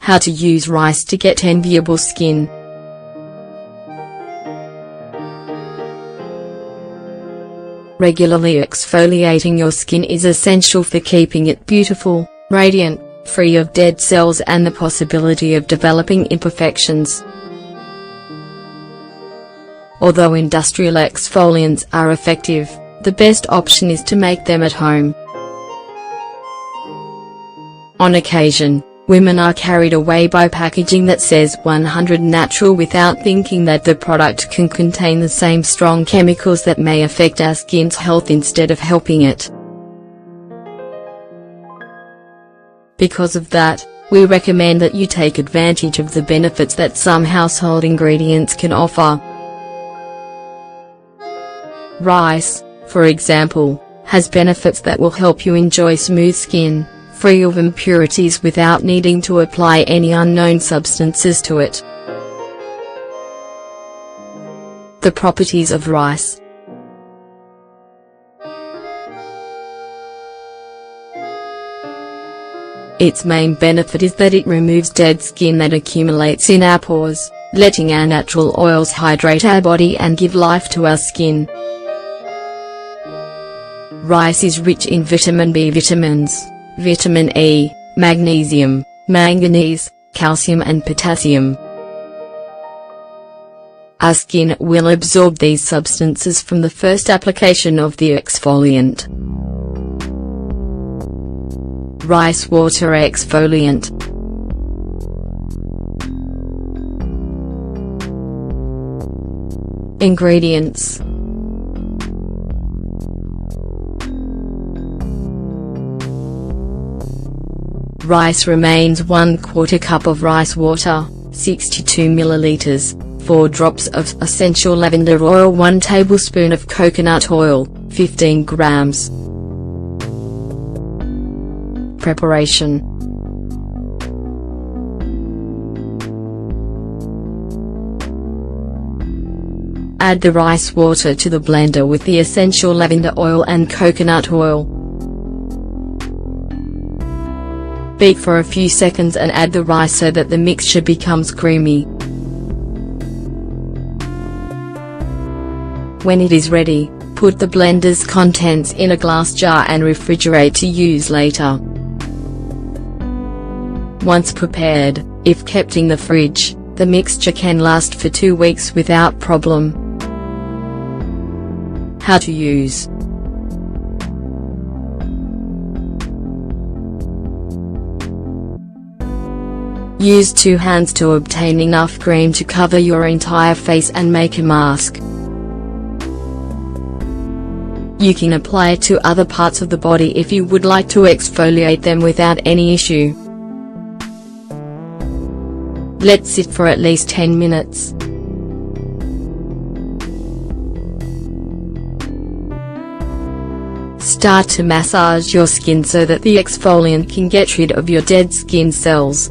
How to use rice to get enviable skin. Regularly exfoliating your skin is essential for keeping it beautiful, radiant, free of dead cells and the possibility of developing imperfections. Although industrial exfoliants are effective, the best option is to make them at home. On occasion, women are carried away by packaging that says 100 natural without thinking that the product can contain the same strong chemicals that may affect our skin's health instead of helping it. Because of that, we recommend that you take advantage of the benefits that some household ingredients can offer. Rice, for example, has benefits that will help you enjoy smooth skin, free of impurities without needing to apply any unknown substances to it. The properties of rice. Its main benefit is that it removes dead skin that accumulates in our pores, letting our natural oils hydrate our body and give life to our skin. Rice is rich in vitamin B vitamins, vitamin E, magnesium, manganese, calcium and potassium. Our skin will absorb these substances from the first application of the exfoliant. Rice water exfoliant. Ingredients. Rice remains 1/4 cup of rice water, 62 milliliters, 4 drops of essential lavender oil, 1 tablespoon of coconut oil, 15 grams. Preparation. Add the rice water to the blender with the essential lavender oil and coconut oil. Beat for a few seconds and add the rice so that the mixture becomes creamy. When it is ready, put the blender's contents in a glass jar and refrigerate to use later. Once prepared, if kept in the fridge, the mixture can last for 2 weeks without problem. How to use. Use 2 hands to obtain enough cream to cover your entire face and make a mask. You can apply it to other parts of the body if you would like to exfoliate them without any issue. Let sit for at least 10 minutes. Start to massage your skin so that the exfoliant can get rid of your dead skin cells.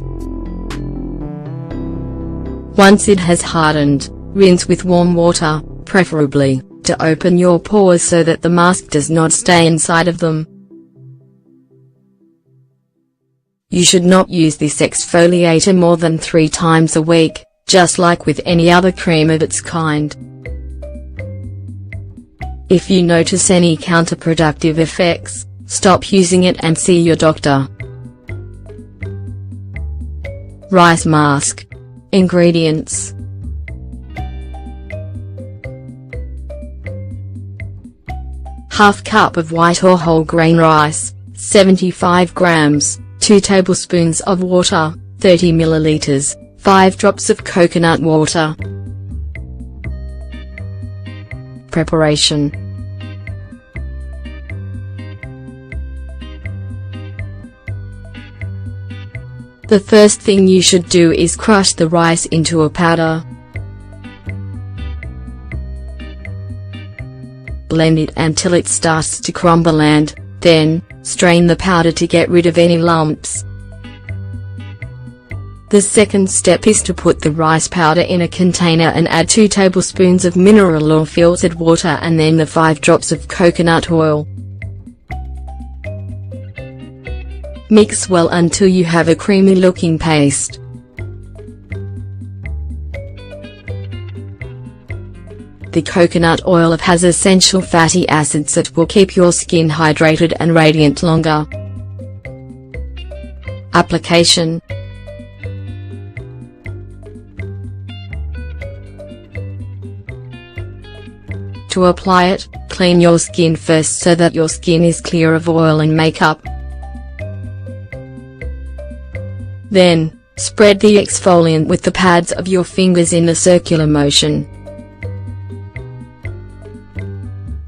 Once it has hardened, rinse with warm water, preferably, to open your pores so that the mask does not stay inside of them. You should not use this exfoliator more than 3 times a week, just like with any other cream of its kind. If you notice any counterproductive effects, stop using it and see your doctor. Rice mask. Ingredients. Half cup of white or whole grain rice, 75 grams, 2 tablespoons of water, 30 milliliters, 5 drops of coconut water. Preparation. The first thing you should do is crush the rice into a powder. Blend it until it starts to crumble and, then, strain the powder to get rid of any lumps. The second step is to put the rice powder in a container and add 2 tablespoons of mineral or filtered water and then the 5 drops of coconut oil. Mix well until you have a creamy looking paste. The coconut oil has essential fatty acids that will keep your skin hydrated and radiant longer. Application. To apply it, clean your skin first so that your skin is clear of oil and makeup. Then, spread the exfoliant with the pads of your fingers in a circular motion.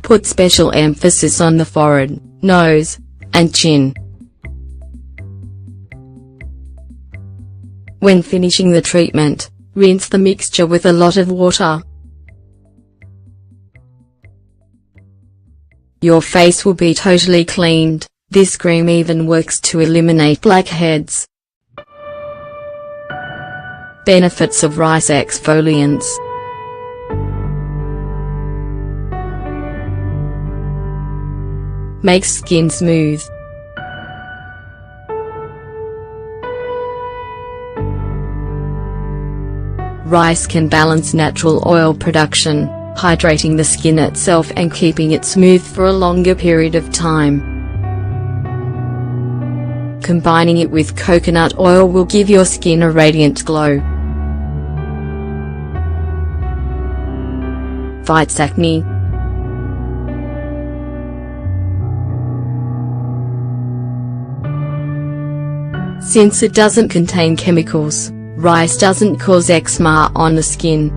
Put special emphasis on the forehead, nose, and chin. When finishing the treatment, rinse the mixture with a lot of water. Your face will be totally cleaned. This cream even works to eliminate blackheads. Benefits of rice exfoliants. Makes skin smooth. Rice can balance natural oil production, hydrating the skin itself and keeping it smooth for a longer period of time. Combining it with coconut oil will give your skin a radiant glow. Fights acne. Since it doesn't contain chemicals, rice doesn't cause eczema on the skin.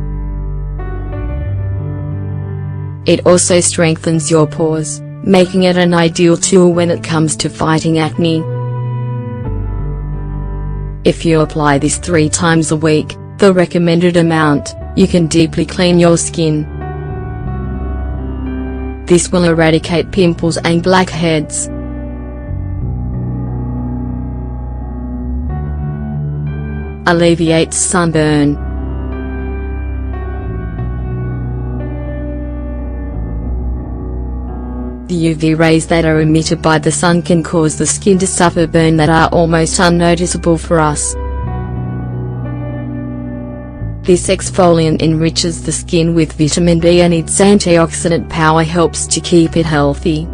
It also strengthens your pores, making it an ideal tool when it comes to fighting acne. If you apply this 3 times a week, the recommended amount, you can deeply clean your skin. This will eradicate pimples and blackheads. Alleviates sunburn. The UV rays that are emitted by the sun can cause the skin to suffer burn that are almost unnoticeable for us. This exfoliant enriches the skin with vitamin B and its antioxidant power helps to keep it healthy.